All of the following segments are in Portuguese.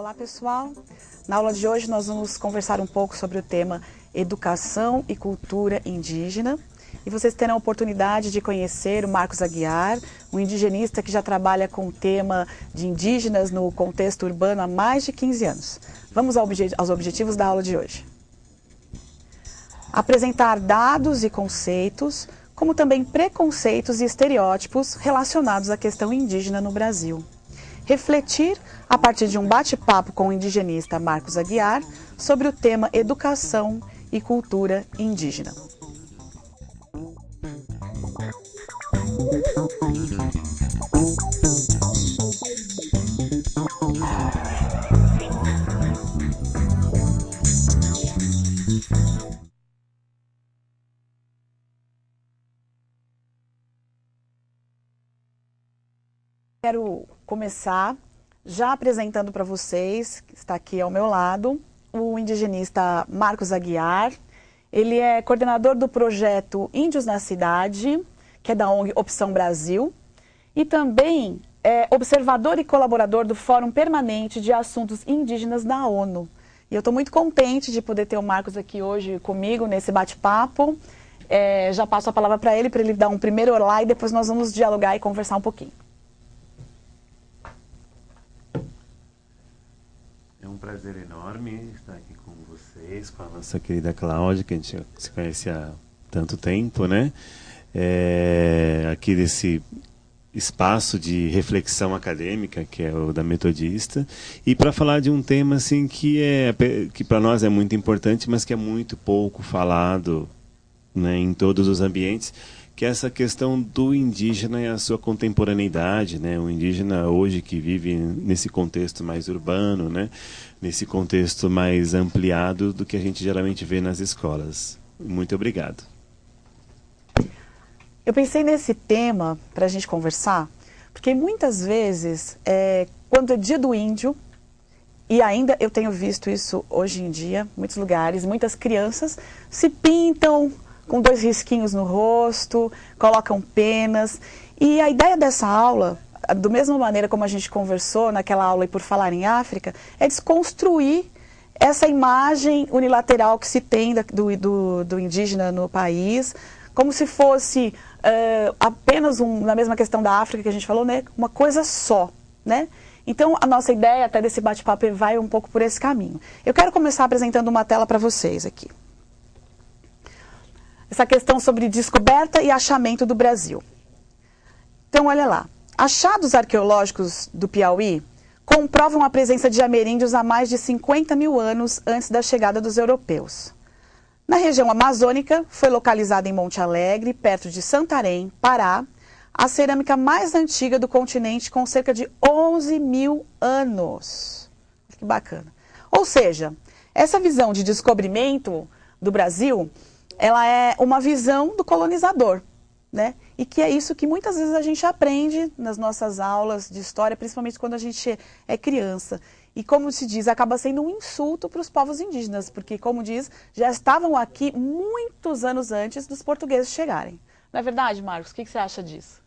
Olá pessoal, na aula de hoje nós vamos conversar um pouco sobre o tema Educação e Cultura Indígena e vocês terão a oportunidade de conhecer o Marcos Aguiar, um indigenista que já trabalha com o tema de indígenas no contexto urbano há mais de 15 anos. Vamos aos objetivos da aula de hoje. Apresentar dados e conceitos, como também preconceitos e estereótipos relacionados à questão indígena no Brasil. Refletir, a partir de um bate-papo com o indigenista Marcos Aguiar, sobre o tema Educação e Cultura Indígena. Quero começar já apresentando para vocês, que está aqui ao meu lado, o indigenista Marcos Aguiar. Ele é coordenador do projeto Índios na Cidade, que é da ONG Opção Brasil, e também é observador e colaborador do Fórum Permanente de Assuntos Indígenas da ONU. E eu estou muito contente de poder ter o Marcos aqui hoje comigo nesse bate-papo. Já passo a palavra para ele dar um primeiro olá e depois nós vamos dialogar e conversar um pouquinho. É um prazer enorme estar aqui com vocês, com a nossa querida Cláudia, que a gente se conhece há tanto tempo, né? Aqui desse espaço de reflexão acadêmica, que é o da Metodista, e para falar de um tema assim que para nós é muito importante, mas que é muito pouco falado, né, em todos os ambientes, que é essa questão do indígena e a sua contemporaneidade, né? O indígena hoje que vive nesse contexto mais urbano, né? Nesse contexto mais ampliado do que a gente geralmente vê nas escolas. Muito obrigado. Eu pensei nesse tema para a gente conversar, porque muitas vezes, quando é dia do índio, e ainda eu tenho visto isso hoje em dia, em muitos lugares, muitas crianças se pintam com 2 risquinhos no rosto, colocam penas. E a ideia dessa aula, da mesma maneira como a gente conversou naquela aula e por falar em África, é desconstruir essa imagem unilateral que se tem do indígena no país, como se fosse apenas, na mesma questão da África que a gente falou, né, uma coisa só, né? Então, a nossa ideia até desse bate-papo vai um pouco por esse caminho. Eu quero começar apresentando uma tela para vocês aqui. Essa questão sobre descoberta e achamento do Brasil. Então, olha lá. Achados arqueológicos do Piauí comprovam a presença de ameríndios há mais de 50 mil anos antes da chegada dos europeus. Na região amazônica, foi localizada em Monte Alegre, perto de Santarém, Pará, a cerâmica mais antiga do continente, com cerca de 11 mil anos. Que bacana. Ou seja, essa visão de descobrimento do Brasil, ela é uma visão do colonizador, né? E que é isso que muitas vezes a gente aprende nas nossas aulas de história, principalmente quando a gente é criança. E como se diz, acaba sendo um insulto para os povos indígenas, porque, como diz, já estavam aqui muitos anos antes dos portugueses chegarem. Não é verdade, Marcos? O que você acha disso?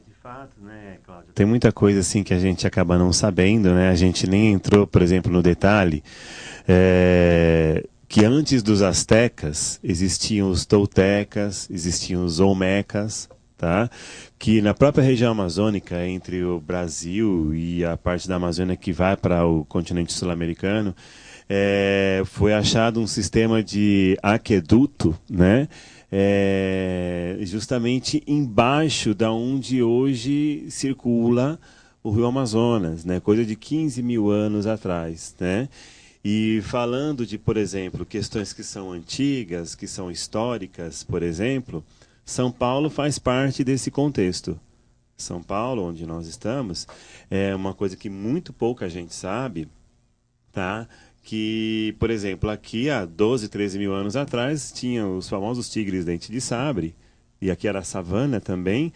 De fato, né, Cláudia? Tem muita coisa assim que a gente acaba não sabendo, né? A gente nem entrou, por exemplo, no detalhe que antes dos astecas existiam os toltecas, existiam os olmecas, tá? Que na própria região amazônica, entre o Brasil e a parte da Amazônia que vai para o continente sul-americano, foi achado um sistema de aqueduto, né? Justamente embaixo da onde hoje circula o Rio Amazonas, né? Coisa de 15 mil anos atrás, né? E falando de, por exemplo, questões que são antigas, que são históricas, por exemplo, São Paulo faz parte desse contexto. São Paulo, onde nós estamos, é uma coisa que muito pouca gente sabe, tá? Que, por exemplo, aqui há 12, 13 mil anos atrás, tinham os famosos tigres dente de sabre, e aqui era a savana também,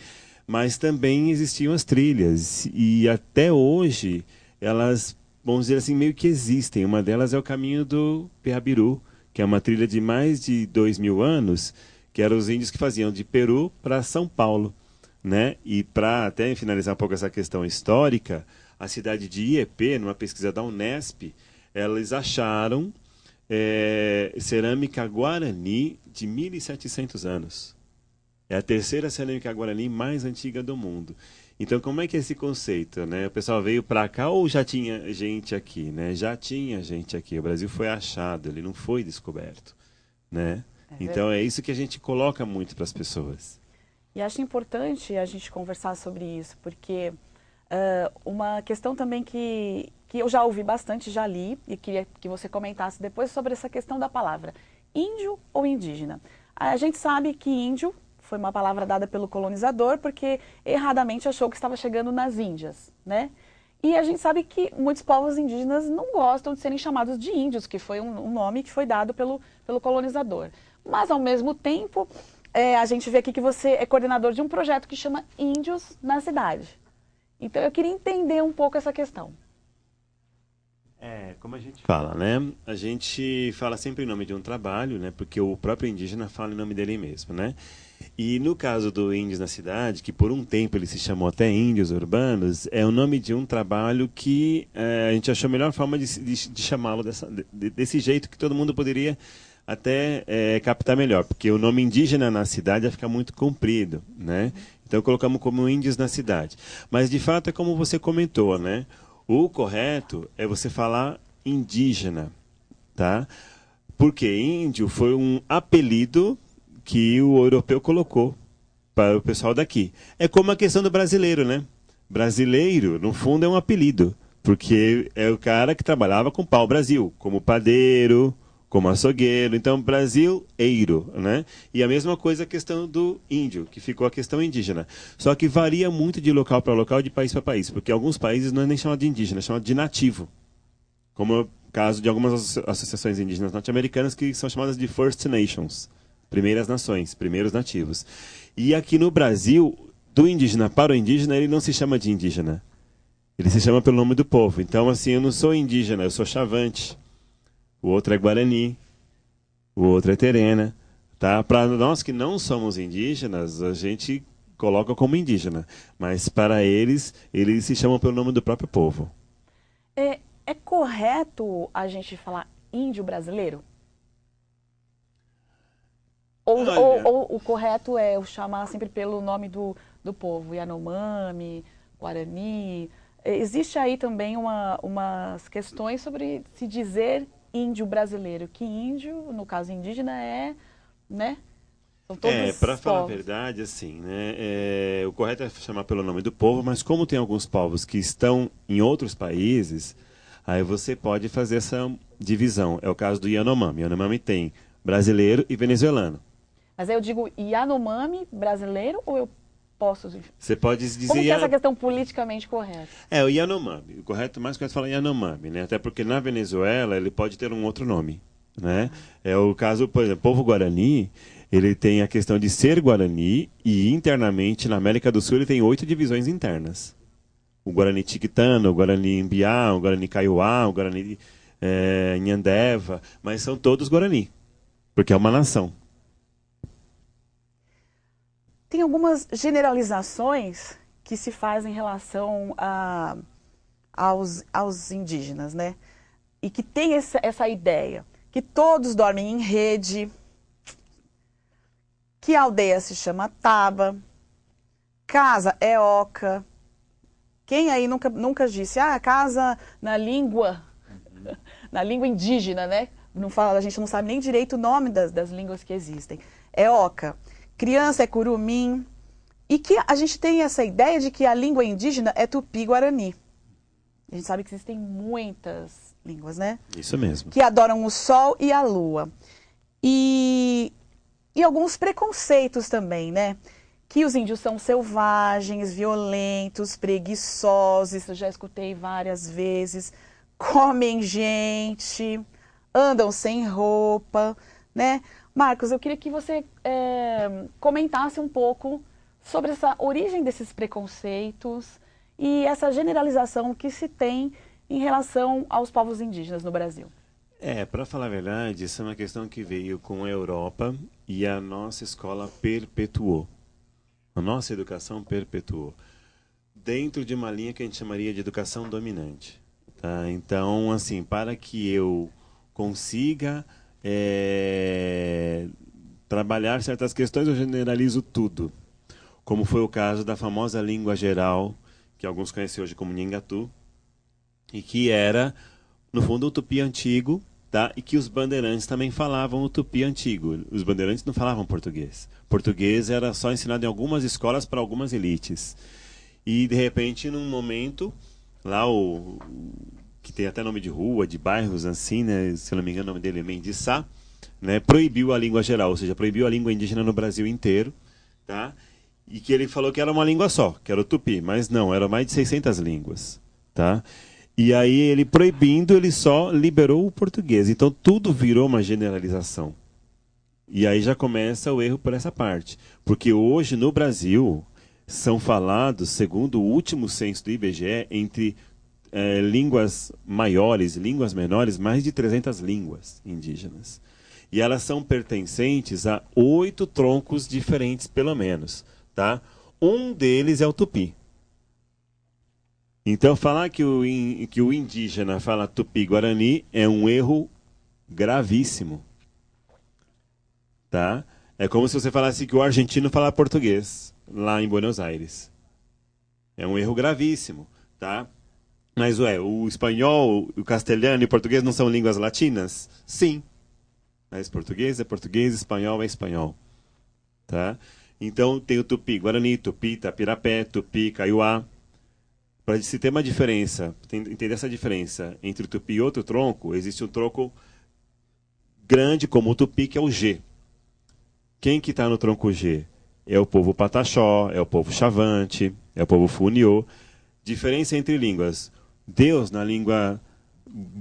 mas também existiam as trilhas, e até hoje elas, vamos dizer assim, meio que existem. Uma delas é o caminho do Peabiru, que é uma trilha de mais de 2 mil anos, que eram os índios que faziam de Peru para São Paulo, né? E para até finalizar um pouco essa questão histórica, a cidade de Iepê, numa pesquisa da Unesp, eles acharam cerâmica guarani de 1.700 anos. É a terceira cerâmica guarani mais antiga do mundo. Então, como é que é esse conceito, né? O pessoal veio para cá ou já tinha gente aqui, né? Já tinha gente aqui. O Brasil foi achado, ele não foi descoberto, né? Então, é isso que a gente coloca muito para as pessoas. E acho importante a gente conversar sobre isso, porque uma questão também que eu já ouvi bastante, já li, e queria que você comentasse depois sobre essa questão da palavra índio ou indígena. A gente sabe que índio foi uma palavra dada pelo colonizador porque erradamente achou que estava chegando nas Índias, né? E a gente sabe que muitos povos indígenas não gostam de serem chamados de índios, que foi um nome que foi dado pelo colonizador. Mas, ao mesmo tempo, a gente vê aqui que você é coordenador de um projeto que chama Índios na Cidade. Então, eu queria entender um pouco essa questão. Como a gente fala, né? A gente fala sempre em nome de um trabalho, né? Porque o próprio indígena fala em nome dele mesmo, né? E no caso do Índios na Cidade, que por um tempo ele se chamou até Índios Urbanos, é o nome de um trabalho que a gente achou a melhor forma de chamá-lo desse jeito, que todo mundo poderia até captar melhor, porque o nome indígena na cidade ia ficar muito comprido, né? Então colocamos como Índios na Cidade. Mas de fato é como você comentou, né? O correto é você falar indígena, tá? Porque índio foi um apelido que o europeu colocou para o pessoal daqui. É como a questão do brasileiro, né? Brasileiro, no fundo, é um apelido, porque é o cara que trabalhava com pau-brasil, como padeiro, como açougueiro. Então, brasileiro, né? E a mesma coisa a questão do índio, que ficou a questão indígena. Só que varia muito de local para local, de país para país, porque alguns países não é nem chamado de indígena, é chamado de nativo. Como é o caso de algumas associações indígenas norte-americanas que são chamadas de First Nations. Primeiras nações, primeiros nativos. E aqui no Brasil, do indígena para o indígena, ele não se chama de indígena. Ele se chama pelo nome do povo. Então, assim, eu não sou indígena, eu sou chavante. O outro é guarani. O outro é terena. Tá? Para nós que não somos indígenas, a gente coloca como indígena. Mas para eles se chamam pelo nome do próprio povo. É correto a gente falar índio brasileiro? Ou o correto é eu chamar sempre pelo nome do povo, Yanomami, Guarani. Existe aí também umas questões sobre se dizer índio brasileiro, que índio, no caso indígena, né? São todos para falar a povos. verdade, assim, né? O correto é chamar pelo nome do povo, mas como tem alguns povos que estão em outros países, aí você pode fazer essa divisão. É o caso do Yanomami. Yanomami tem brasileiro e venezuelano. Mas aí eu digo Yanomami brasileiro ou eu posso... Você pode dizer... Como que é essa questão politicamente correta? O Yanomami. O mais correto é falar Yanomami, né? Até porque na Venezuela ele pode ter um outro nome, né? É o caso, por exemplo, o povo Guarani, ele tem a questão de ser Guarani e internamente na América do Sul ele tem 8 divisões internas. O Guarani Tiquitano, o Guarani Imbiá, o Guarani Kaiowá, o Guarani Nhandeva, mas são todos Guarani, porque é uma nação. Tem algumas generalizações que se fazem em relação aos indígenas, né? E que tem essa ideia, que todos dormem em rede, que a aldeia se chama Taba, casa é Oca. Quem aí nunca disse, casa na língua indígena, né? A gente não sabe nem direito o nome das línguas que existem. É Oca. Criança é curumim, e que a gente tem essa ideia de que a língua indígena é tupi-guarani. A gente sabe que existem muitas línguas, né? Isso mesmo. Que adoram o sol e a lua. E alguns preconceitos também, né? Que os índios são selvagens, violentos, preguiçosos, isso eu já escutei várias vezes, comem gente, andam sem roupa, né? Marcos, eu queria que você comentasse um pouco sobre essa origem desses preconceitos e essa generalização que se tem em relação aos povos indígenas no Brasil. Para falar a verdade, isso é uma questão que veio com a Europa e a nossa escola perpetuou. A nossa educação perpetuou. dentro de uma linha que a gente chamaria de educação dominante. Tá? Então, assim, para que eu consiga trabalhar certas questões, eu generalizo tudo. Como foi o caso da famosa língua geral, que alguns conhecem hoje como Nhangatu, e que era, no fundo, o tupi antigo, tá? E que os bandeirantes também falavam o tupi antigo. Os bandeirantes não falavam português. Português era só ensinado em algumas escolas para algumas elites. E, de repente, num momento, lá que tem até nome de rua, de bairros, assim, né? Se eu não me engano, o nome dele é Mendiçá, né? Proibiu a língua geral, ou seja, proibiu a língua indígena no Brasil inteiro, tá? E que ele falou que era uma língua só, que era o tupi, mas não, eram mais de 600 línguas, tá? E aí ele proibindo, ele só liberou o português. Então tudo virou uma generalização. E aí já começa o erro por essa parte. Porque hoje no Brasil são falados, segundo o último censo do IBGE, entre línguas maiores e línguas menores, mais de 300 línguas indígenas. E elas são pertencentes a 8 troncos diferentes, pelo menos. Tá? Um deles é o tupi. Então, falar que o indígena fala tupi-guarani é um erro gravíssimo. Tá? É como se você falasse que o argentino fala português, lá em Buenos Aires. É um erro gravíssimo. Tá? Mas, o espanhol, o castelhano e o português não são línguas latinas? Sim. Mas português é português, espanhol é espanhol. Tá? Então, tem o tupi-guarani, tupi-tapirapé, tupi-kaiowá. Para se ter uma diferença, entender essa diferença entre o tupi e outro tronco, existe um tronco grande como o tupi, que é o G. Quem que está no tronco G? É o povo pataxó, é o povo chavante, é o povo funiô. Diferença entre línguas. Deus, na língua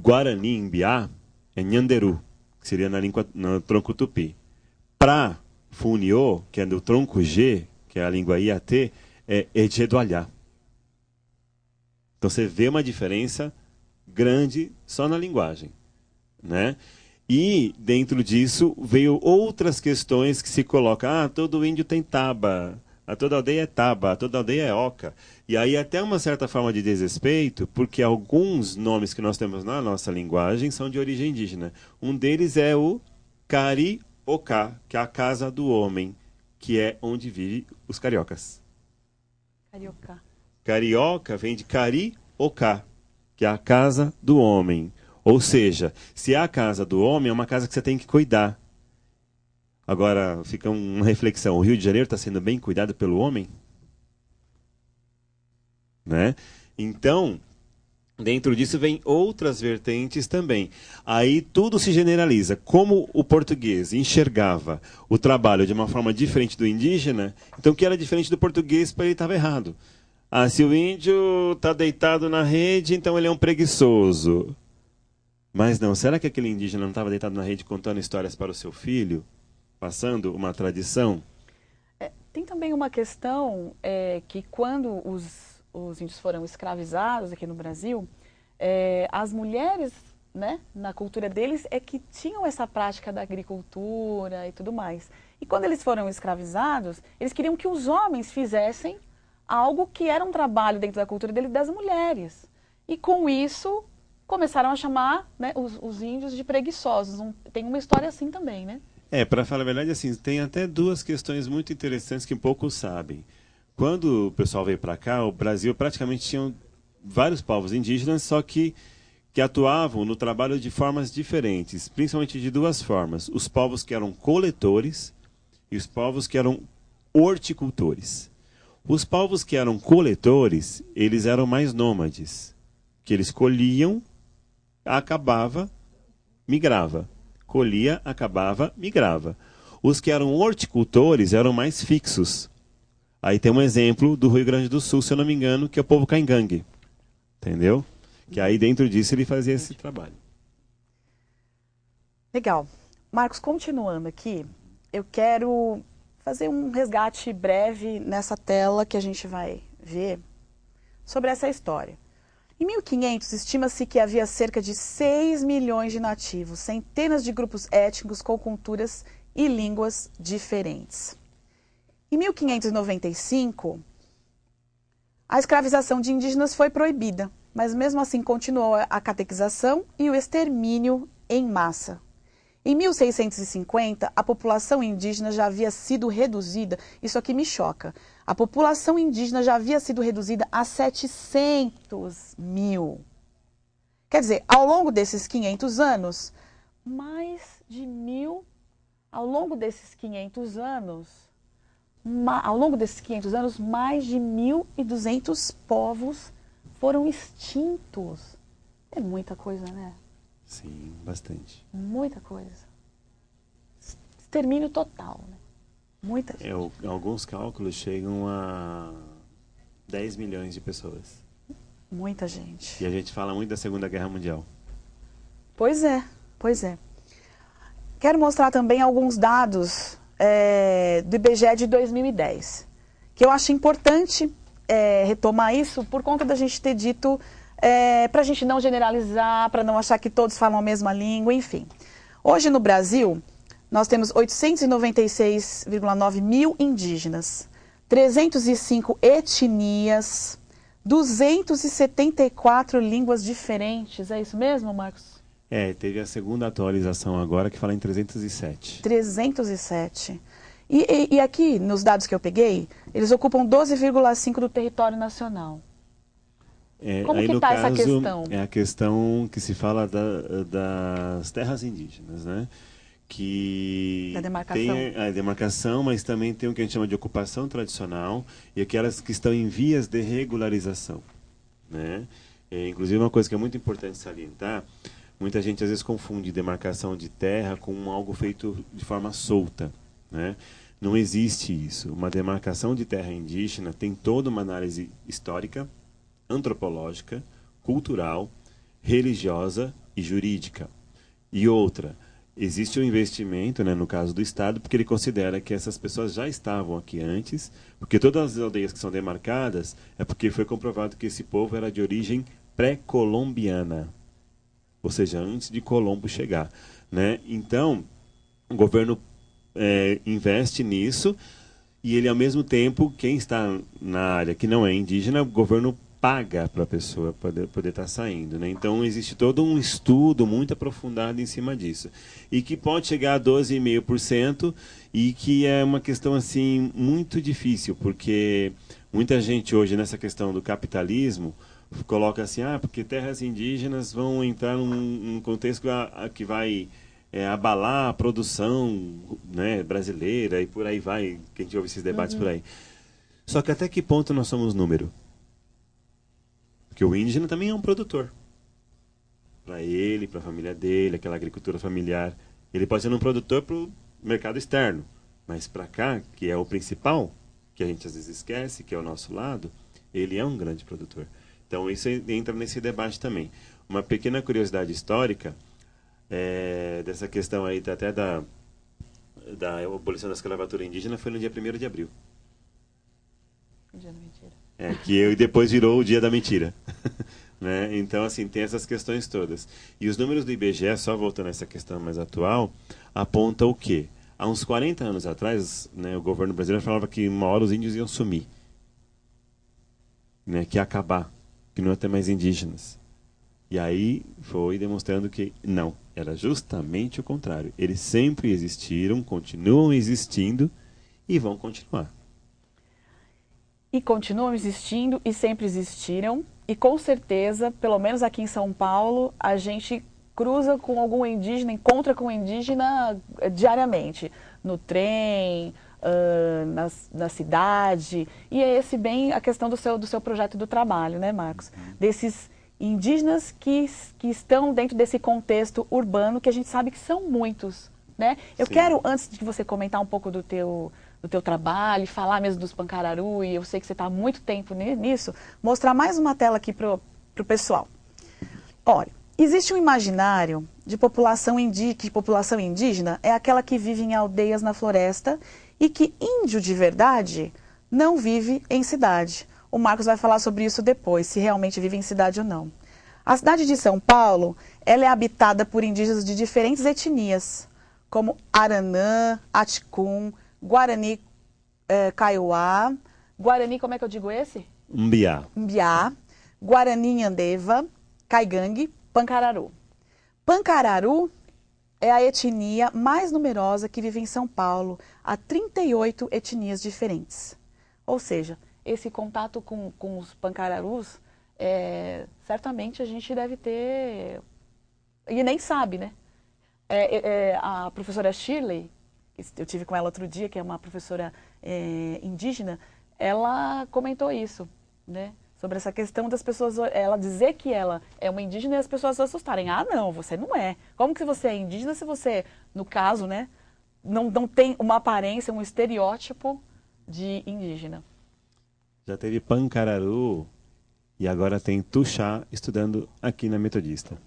guarani, em Biá, é Nhanderu, que seria no tronco tupi. Pra funiô, que é do tronco G, que é a língua Iatê, é Ejedoalhá. Então você vê uma diferença grande só na linguagem, né? E dentro disso veio outras questões que se colocam. Todo índio tem taba, toda aldeia é taba, toda aldeia é oca. E aí até uma certa forma de desrespeito, porque alguns nomes que nós temos na nossa linguagem são de origem indígena. Um deles é o Carioca, que é a casa do homem, que é onde vivem os cariocas. Carioca. Carioca vem de Carioca, que é a casa do homem. Ou seja, se é a casa do homem, é uma casa que você tem que cuidar. Agora, fica uma reflexão. O Rio de Janeiro está sendo bem cuidado pelo homem? Né? Então, dentro disso vem outras vertentes também. Aí tudo se generaliza. Como o português enxergava o trabalho de uma forma diferente do indígena, então o que era diferente do português, para ele estava errado. Se o índio está deitado na rede, então ele é um preguiçoso. Mas não, será que aquele indígena não estava deitado na rede contando histórias para o seu filho? Passando uma tradição? Tem também uma questão que quando os índios foram escravizados aqui no Brasil, as mulheres, né, na cultura deles, que tinham essa prática da agricultura e tudo mais. E quando eles foram escravizados, eles queriam que os homens fizessem algo que era um trabalho dentro da cultura deles das mulheres. E com isso começaram a chamar, né, os índios de preguiçosos. Tem uma história assim também, né? Para falar a verdade, assim, tem até duas questões muito interessantes que poucos sabem. Quando o pessoal veio para cá, o Brasil praticamente tinha vários povos indígenas, só que atuavam no trabalho de formas diferentes, principalmente de duas formas. Os povos que eram coletores e os povos que eram horticultores. Os povos que eram coletores, eles eram mais nômades, que eles colhiam, acabava, migrava. Colhia, acabava, migrava. Os que eram horticultores eram mais fixos. Aí tem um exemplo do Rio Grande do Sul, se eu não me engano, que é o povo caingangue. Entendeu? Que aí dentro disso ele fazia esse trabalho. Legal. Marcos, continuando aqui, eu quero fazer um resgate breve nessa tela que a gente vai ver sobre essa história. Em 1500, estima-se que havia cerca de 6 milhões de nativos, centenas de grupos étnicos com culturas e línguas diferentes. Em 1595, A escravização de indígenas foi proibida, mas mesmo assim continuou a catequização e o extermínio em massa. Em 1650, a população indígena já havia sido reduzida, isso aqui me choca, a população indígena já havia sido reduzida a 700 mil. Quer dizer, ao longo desses 500 anos, mais de mil, ao longo desses 500 anos, mais de 1.200 povos foram extintos. É muita coisa, né? Sim, bastante. Muita coisa. Extermínio total, né? Muita gente. Alguns cálculos chegam a 10 milhões de pessoas. Muita gente. E a gente fala muito da Segunda Guerra Mundial. Pois é, pois é. Quero mostrar também alguns dados do IBGE de 2010, que eu acho importante retomar isso por conta da gente ter dito, para a gente não generalizar, para não achar que todos falam a mesma língua, enfim. Hoje no Brasil, nós temos 896,9 mil indígenas, 305 etnias, 274 línguas diferentes. É isso mesmo, Marcos? Teve a segunda atualização agora que fala em 307. 307. E aqui, nos dados que eu peguei, eles ocupam 12,5% do território nacional. Como que está essa questão? É a questão que se fala das terras indígenas, né? Que da demarcação. Tem a demarcação, mas também tem o que a gente chama de ocupação tradicional e aquelas que estão em vias de regularização, né? Inclusive, uma coisa que é muito importante salientar, muita gente às vezes confunde demarcação de terra com algo feito de forma solta, né? Não existe isso. Uma demarcação de terra indígena tem toda uma análise histórica, antropológica, cultural, religiosa e jurídica. E outra, existe um investimento, né, no caso do Estado, porque ele considera que essas pessoas já estavam aqui antes, porque todas as aldeias que são demarcadas é porque foi comprovado que esse povo era de origem pré-colombiana, ou seja, antes de Colombo chegar, né? Então, o governo investe nisso e ele, ao mesmo tempo, quem está na área que não é indígena, o governo paga para a pessoa poder estar saindo, né? Então, existe todo um estudo muito aprofundado em cima disso. E que pode chegar a 12,5% e que é uma questão assim muito difícil, porque muita gente hoje, nessa questão do capitalismo, coloca assim, porque terras indígenas vão entrar num contexto que vai abalar a produção, né, brasileira e por aí vai, que a gente ouve esses debates por aí. Só que até que ponto nós somos número? Porque o indígena também é um produtor. Para ele, para a família dele, aquela agricultura familiar. Ele pode ser um produtor para o mercado externo. Mas para cá, que é o principal, que a gente às vezes esquece, que é o nosso lado, ele é um grande produtor. Então isso entra nesse debate também. Uma pequena curiosidade histórica dessa questão aí até da abolição da escravatura indígena foi no dia 1º de abril. O dia da mentira. Que depois virou o dia da mentira. Né? Então, assim, tem essas questões todas. E os números do IBGE, só voltando a essa questão mais atual, apontam o quê? Há uns 40 anos atrás, né, o governo brasileiro falava que uma hora os índios iam sumir. Né, que ia acabar, que não ia ter mais indígenas. E aí foi demonstrando que não, era justamente o contrário. Eles sempre existiram, continuam existindo e vão continuar. E continuam existindo e sempre existiram. E com certeza, pelo menos aqui em São Paulo, a gente cruza com algum indígena, encontra com um indígena diariamente. No trem, na cidade. E é esse bem a questão do seu projeto do trabalho, né, Marcos? Desses indígenas que estão dentro desse contexto urbano, que a gente sabe que são muitos, né? Eu quero, antes de você comentar um pouco do teu trabalho, falar mesmo dos Pancararu, e eu sei que você está há muito tempo nisso, mostrar mais uma tela aqui para o pessoal. Olha, existe um imaginário de população indígena é aquela que vive em aldeias na floresta e que índio de verdade não vive em cidade. O Marcos vai falar sobre isso depois, se realmente vive em cidade ou não. A cidade de São Paulo, ela é habitada por indígenas de diferentes etnias, como Aranã, Aticum, Guarani, Kaiowá. Guarani, como é que eu digo esse? Mbiá. Mbiá, Guarani-Nhandeva, Caigangue, Pancararu. Pancararu é a etnia mais numerosa que vive em São Paulo, há 38 etnias diferentes. Ou seja, esse contato com os pancararus, certamente a gente deve ter, e nem sabe, né? A professora Shirley, eu tive com ela outro dia, que é uma professora indígena, ela comentou isso, né? Sobre essa questão das pessoas, ela dizer que ela é uma indígena e as pessoas se assustarem. Ah, não, você não é. Como que você é indígena se você, no caso, né, não tem uma aparência, um estereótipo de indígena? Já teve Pancararu e agora tem Tuxá estudando aqui na Metodista.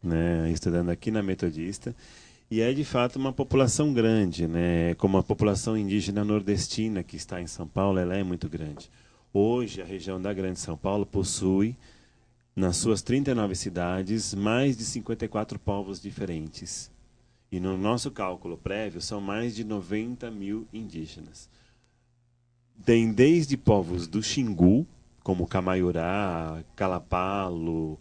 Né? Estudando aqui na Metodista. E é de fato uma população grande, né? Como a população indígena nordestina que está em São Paulo, ela é muito grande. Hoje, a região da Grande São Paulo possui, nas suas 39 cidades, mais de 54 povos diferentes. E no nosso cálculo prévio, são mais de 90 mil indígenas. Tem desde povos do Xingu, como Camaiurá, Calapalo,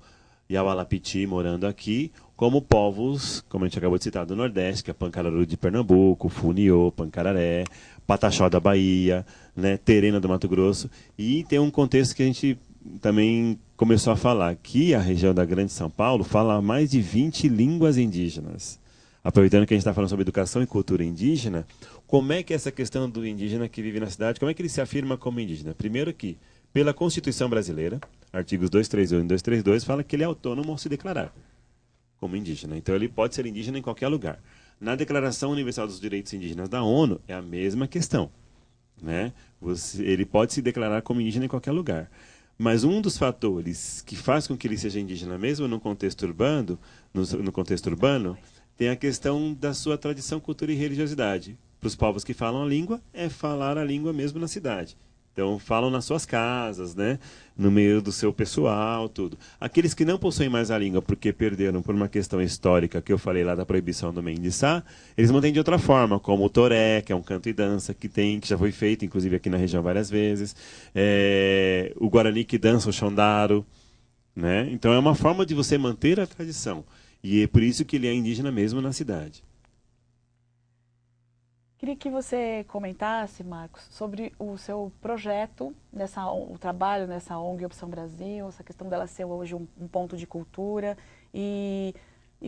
Yaualapiti, morando aqui, como povos, como a gente acabou de citar, do Nordeste, que é Pancararu de Pernambuco, Funiô, Pancararé, Pataxó da Bahia, né, Terena do Mato Grosso. E tem um contexto que a gente também começou a falar, que a região da Grande São Paulo fala mais de 20 línguas indígenas. Aproveitando que a gente está falando sobre educação e cultura indígena, como é que essa questão do indígena que vive na cidade, como é que ele se afirma como indígena? Primeiro que, pela Constituição Brasileira, artigos 231 e 232, fala que ele é autônomo ao se declarar como indígena. Então ele pode ser indígena em qualquer lugar. Na Declaração Universal dos Direitos Indígenas da ONU, é a mesma questão. Né? Ele pode se declarar como indígena em qualquer lugar. Mas um dos fatores que faz com que ele seja indígena mesmo no contexto urbano, tem a questão da sua tradição, cultura e religiosidade. Para os povos que falam a língua, é falar a língua mesmo na cidade. Então, falam nas suas casas, né? No meio do seu pessoal, tudo. Aqueles que não possuem mais a língua porque perderam por uma questão histórica, que eu falei lá da proibição do mendiçá, eles mantêm de outra forma, como o toré, que é um canto e dança que já foi feito, inclusive aqui na região várias vezes. O guarani que dança o xandaro, né? Então, é uma forma de você manter a tradição. E é por isso que ele é indígena mesmo na cidade. Queria que você comentasse, Marcos, sobre o seu projeto, o trabalho nessa ONG Opção Brasil, essa questão dela ser hoje um ponto de cultura e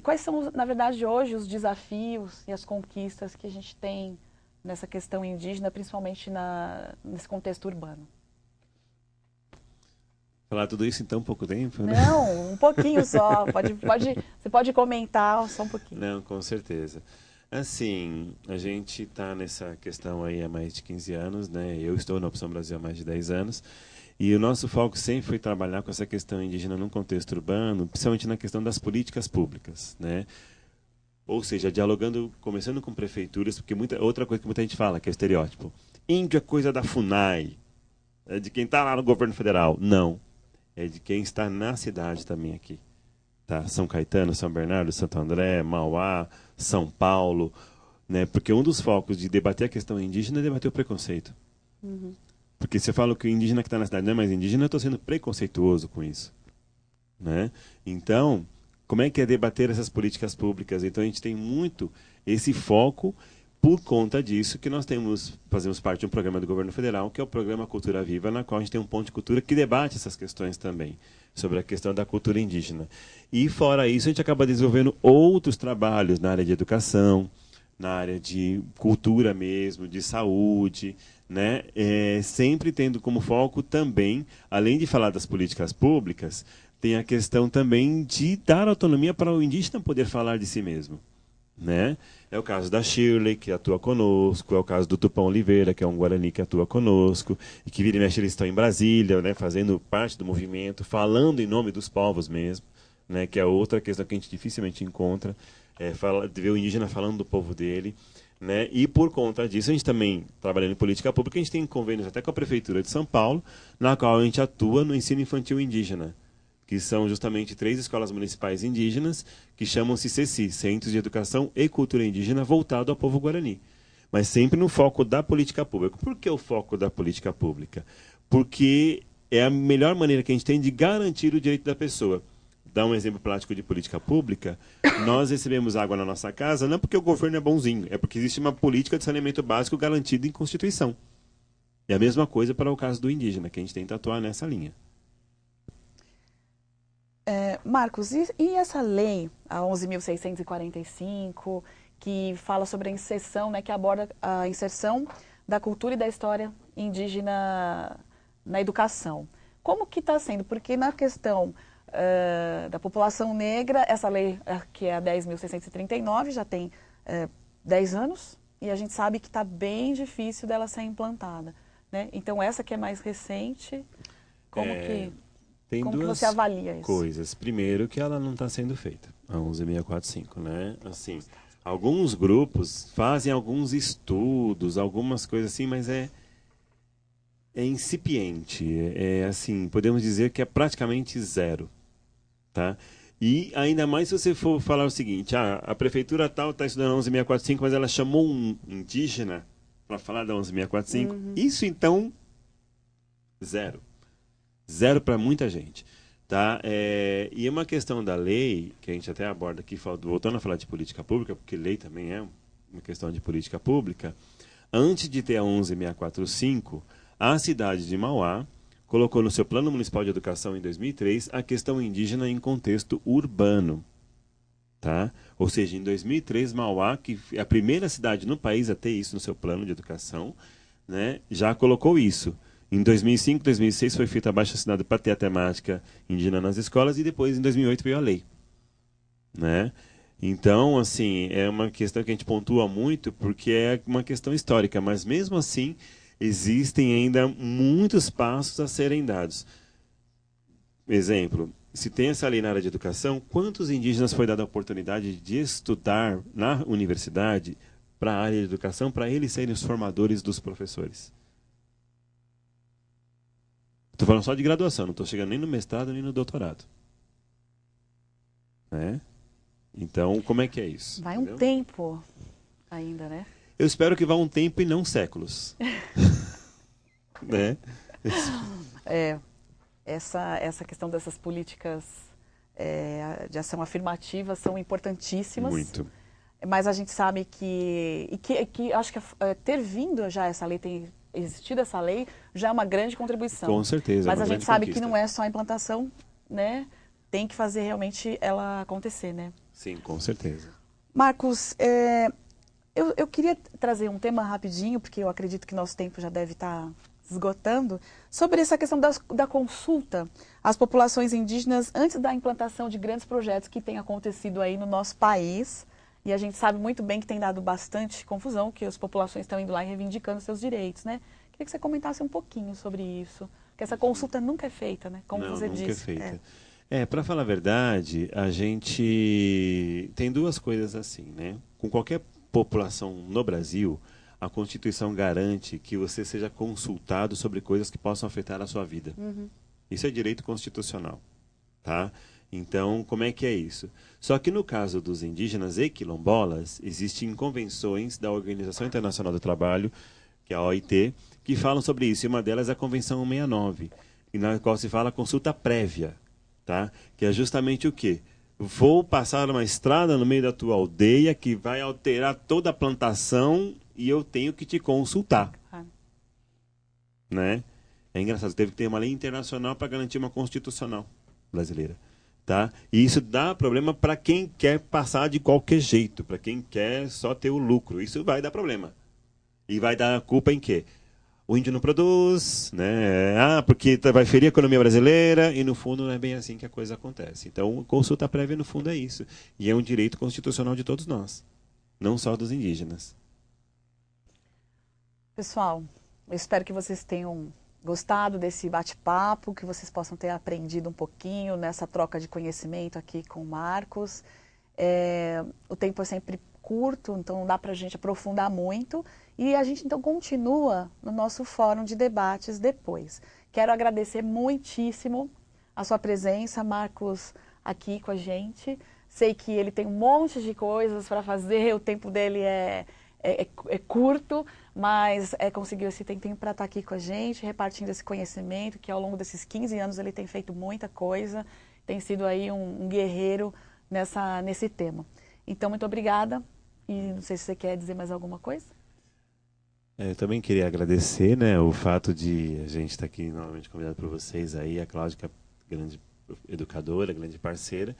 quais são, na verdade, hoje os desafios e as conquistas que a gente tem nessa questão indígena, principalmente nesse contexto urbano. Falar tudo isso em tão pouco tempo, né? Não, um pouquinho só. Você pode comentar só um pouquinho. Não, com certeza. Assim, a gente está nessa questão aí há mais de 15 anos, né? Eu estou na Opção Brasil há mais de 10 anos. E o nosso foco sempre foi trabalhar com essa questão indígena num contexto urbano, principalmente na questão das políticas públicas, né? Ou seja, dialogando, começando com prefeituras, porque outra coisa que muita gente fala, que é o estereótipo. Índio é coisa da FUNAI, é de quem está lá no governo federal. Não, é de quem está na cidade também aqui. Tá? São Caetano, São Bernardo, Santo André, Mauá, São Paulo, né? Porque um dos focos de debater a questão indígena é debater o preconceito. Uhum. Porque se eu falo que o indígena que está na cidade não é mais indígena, eu estou sendo preconceituoso com isso. Né? Então, como é que é debater essas políticas públicas? Então, a gente tem muito esse foco por conta disso que nós fazemos parte de um programa do governo federal, que é o Programa Cultura Viva, na qual a gente tem um ponto de cultura que debate essas questões também, sobre a questão da cultura indígena. E, fora isso, a gente acaba desenvolvendo outros trabalhos na área de educação, na área de cultura mesmo, de saúde, né? Sempre tendo como foco também, além de falar das políticas públicas, tem a questão também de dar autonomia para o indígena poder falar de si mesmo. Né? É o caso da Shirley, que atua conosco, é o caso do Tupã Oliveira, que é um Guarani que atua conosco, e que vira e mexe, eles estão em Brasília, né, fazendo parte do movimento, falando em nome dos povos mesmo, né, que é outra questão que a gente dificilmente encontra, ver o indígena falando do povo dele. Né? E por conta disso, a gente também, trabalhando em política pública, a gente tem convênios até com a Prefeitura de São Paulo, na qual a gente atua no ensino infantil indígena, que são justamente 3 escolas municipais indígenas, que chamam-se CECI, Centros de Educação e Cultura Indígena, voltado ao povo guarani. Mas sempre no foco da política pública. Por que o foco da política pública? Porque é a melhor maneira que a gente tem de garantir o direito da pessoa. Dar um exemplo prático de política pública, nós recebemos água na nossa casa não porque o governo é bonzinho, é porque existe uma política de saneamento básico garantida em Constituição. É a mesma coisa para o caso do indígena, que a gente tenta atuar nessa linha. Marcos, e essa lei, a 11.645, que fala sobre a inserção, né, que aborda a inserção da cultura e da história indígena na educação? Como que está sendo? Porque na questão da população negra, essa lei, que é a 10.639, já tem 10 anos, e a gente sabe que está bem difícil dela ser implantada, né? Então, essa que é mais recente, como que você avalia isso? Coisas. Primeiro, que ela não está sendo feita, a 11.645, né? Assim, alguns grupos fazem alguns estudos, algumas coisas assim, mas é incipiente. Assim, podemos dizer que é praticamente zero, tá? E ainda mais se você for falar o seguinte, a prefeitura tal está estudando a 11.645, mas ela chamou um indígena para falar da 11.645. Isso, então, zero. Zero para muita gente, tá? E uma questão da lei, que a gente até aborda aqui, voltando a falar de política pública, porque lei também é uma questão de política pública. Antes de ter a 11.645, a cidade de Mauá colocou no seu Plano Municipal de Educação em 2003 a questão indígena em contexto urbano, tá? Ou seja, em 2003, Mauá, que é a primeira cidade no país a ter isso no seu plano de educação, né, já colocou isso. Em 2005, 2006 foi feita a abaixo-assinado para ter a temática indígena nas escolas e depois, em 2008, veio a lei, né? Então, assim, é uma questão que a gente pontua muito porque é uma questão histórica, mas mesmo assim existem ainda muitos passos a serem dados. Exemplo, se tem essa lei na área de educação, quantos indígenas foi dada a oportunidade de estudar na universidade para a área de educação, para eles serem os formadores dos professores? Estou falando só de graduação, não estou chegando nem no mestrado nem no doutorado. Né? Então, como é que é isso? Vai um tempo ainda, né? Eu espero que vá um tempo e não séculos. Né? Essa questão dessas políticas de ação afirmativa são importantíssimas. Muito. Mas a gente sabe que acho que ter vindo já essa lei, tem existido essa lei, já é uma grande contribuição. Com certeza. Mas a gente sabe que não é só a implantação, né? Tem que fazer realmente ela acontecer, né? Sim, com certeza. Marcos, eu queria trazer um tema rapidinho, porque eu acredito que nosso tempo já deve estar esgotando, sobre essa questão da consulta às populações indígenas antes da implantação de grandes projetos que têm acontecido aí no nosso país. E a gente sabe muito bem que tem dado bastante confusão, que as populações estão indo lá e reivindicando seus direitos, né? Queria que você comentasse um pouquinho sobre isso, que essa consulta nunca é feita, né? Como você disse. Nunca é feita. Para falar a verdade, a gente tem duas coisas assim, né? Com qualquer população no Brasil, a Constituição garante que você seja consultado sobre coisas que possam afetar a sua vida. Isso é direito constitucional, tá? Então, como é que é isso? Só que no caso dos indígenas e quilombolas, existem convenções da Organização Internacional do Trabalho, que é a OIT, que falam sobre isso. E uma delas é a Convenção 169, na qual se fala consulta prévia, tá? Que é justamente o quê? Vou passar uma estrada no meio da tua aldeia que vai alterar toda a plantação e eu tenho que te consultar. Né? É engraçado, teve que ter uma lei internacional para garantir uma constitucional brasileira. Tá? E isso dá problema para quem quer passar de qualquer jeito, para quem quer só ter o lucro. Isso vai dar problema. E vai dar culpa em quê? O índio não produz, né? Porque vai ferir a economia brasileira, e no fundo não é bem assim que a coisa acontece. Então, consulta prévia, no fundo, é isso. E é um direito constitucional de todos nós, não só dos indígenas. Pessoal, eu espero que vocês tenham gostado desse bate-papo, que vocês possam ter aprendido um pouquinho nessa troca de conhecimento aqui com o Marcos. O tempo é sempre curto, então não dá para a gente aprofundar muito. E a gente então continua no nosso fórum de debates depois. Quero agradecer muitíssimo a sua presença, Marcos, aqui com a gente. Sei que ele tem um monte de coisas para fazer, o tempo dele é é curto, mas conseguiu esse tempinho para estar aqui com a gente, repartindo esse conhecimento, que ao longo desses 15 anos ele tem feito muita coisa, tem sido aí um guerreiro nesse tema. Então, muito obrigada, e não sei se você quer dizer mais alguma coisa. Eu também queria agradecer, né, o fato de a gente estar aqui novamente convidado por vocês aí, a Cláudia, que é grande educadora, grande parceira.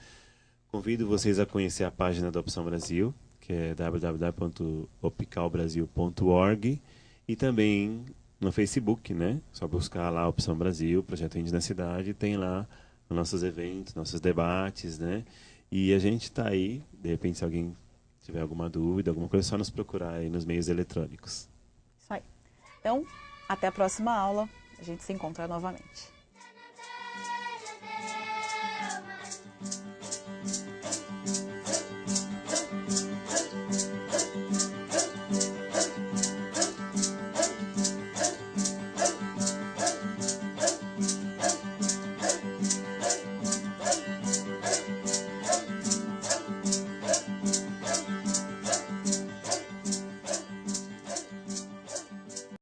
Convido vocês a conhecer a página da Opção Brasil, que é www.opicalbrasil.org, e também no Facebook, né? Só buscar lá a Opção Brasil, Projeto Índio na Cidade, tem lá os nossos eventos, nossos debates, né? E a gente está aí, de repente, se alguém tiver alguma dúvida, alguma coisa, é só nos procurar aí nos meios eletrônicos. Isso aí. Então, até a próxima aula. A gente se encontra novamente.